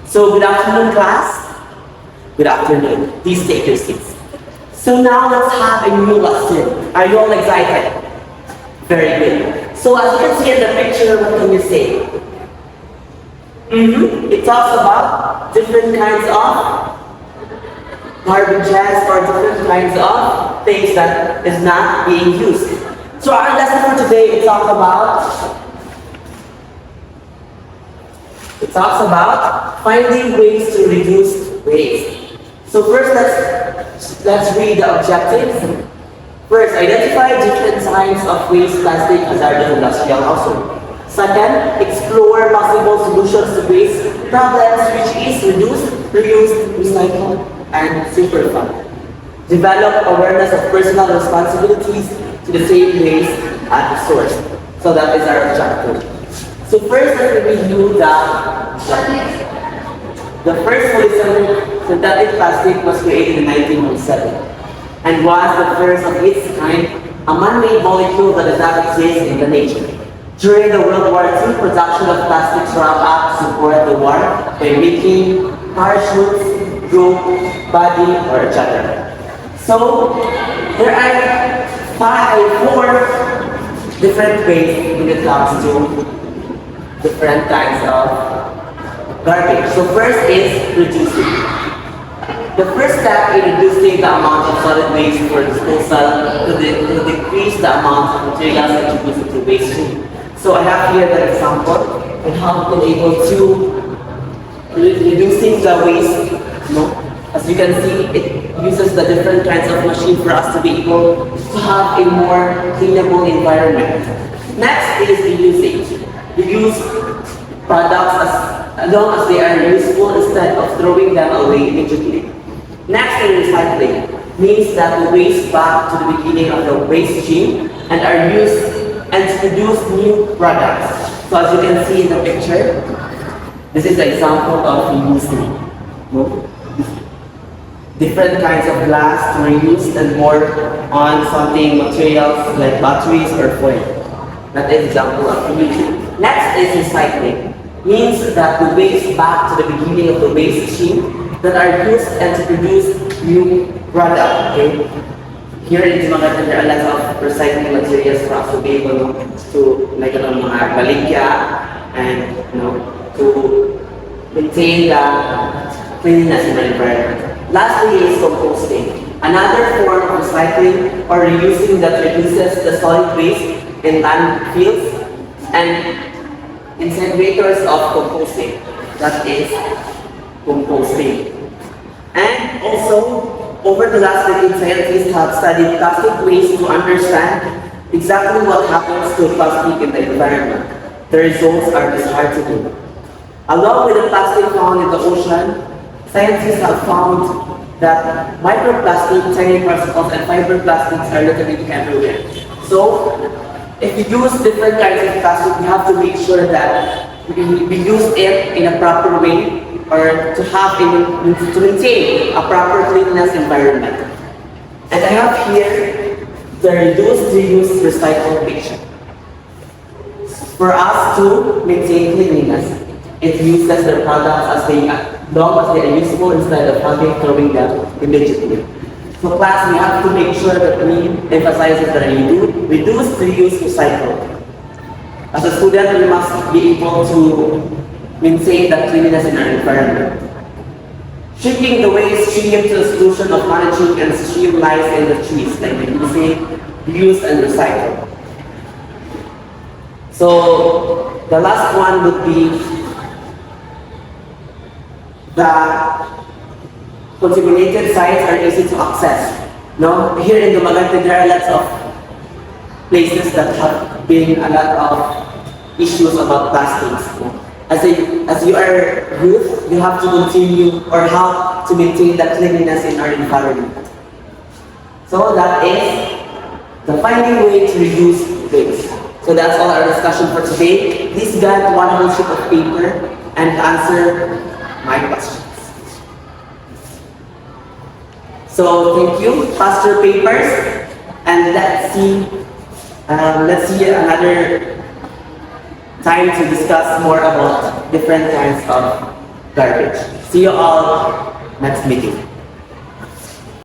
So good afternoon, class. Good afternoon. Please take your seats. So now let's have a new lesson. Are you all excited? Very good. So as you can see in the picture, what can you say? It talks about different kinds of garbages or different kinds of things that is not being used. So our lesson for today, it talks about finding ways to reduce waste. So first, let's read the objectives. First, identify different types of waste, plastic, hazardous, industrial household. Second, explore possible solutions to waste problems, which is reduce, reuse, recycle, and simplify. Develop awareness of personal responsibilities to the same waste at the source. So that is our objective. So first, let me review the first fully synthetic plastic was created in 1907 and was the first of its kind, a man-made molecule that does not exist in the nature. During the World War II, production of plastics ramped up to support the war by making parachutes, rope, body, or etc. So there are four different ways when it comes to different kinds of garbage. So first is reducing. The first step in reducing the amount of solid waste for disposal to decrease the amount of materials introduced into waste stream. So I have here the example and how we can able to reducing the waste. As you can see, it uses the different kinds of machine for us to be able to have a more cleanable environment. Next is reusing. Reuse products as long as they are useful instead of throwing them away immediately. Next is recycling. Means that we waste back to the beginning of the waste stream and are used and to produce new products. So as you can see in the picture, this is the example of reusing. Different kinds of glass to reuse and more on something materials like batteries or foil. That is example of reusing. Next is recycling. Means that we waste back to the beginning of the waste stream that are used and to produce new product. Okay? Here in Dumagat, there are lots of recycling materials for us to be able to like mga baligya and to maintain the cleanliness in the environment. Lastly is composting. Another form of recycling or reusing that reduces the solid waste in landfills and incinerators of composting. That is composting. And also, over the last decade, scientists have studied plastic waste to understand exactly what happens to plastic in the environment. The results are disheartening. Along with the plastic found in the ocean, scientists have found that microplastic, tiny particles, and fiber plastics are literally everywhere. So, if we use different kinds of plastic, we have to make sure that we use it in a proper way or to maintain a proper cleanliness environment. And I have here the reduce, reuse, recycle picture. For us to maintain cleanliness, it uses the products as long as they are useful instead of throwing them immediately. So class, we have to make sure that we emphasize that we do reduce, reuse, recycle. As a student, we must be able to maintain that cleanliness in our environment. Shifting the waste stream to the solution of managing and stream lies in the trees, like reducing, reuse, and recycle. So the last one would be the contaminated sites are easy to access. Now, here in Dumaguete, there are lots of places that have been a lot of issues about plastics. As you are youth, you have to continue or how to maintain the cleanliness in our environment. So that is the finding way to reduce waste. So that's all our discussion for today. Please get one whole sheet of paper and answer my questions. So thank you. Pass your papers and let's see another time to discuss more about different kinds of garbage. See you all next meeting.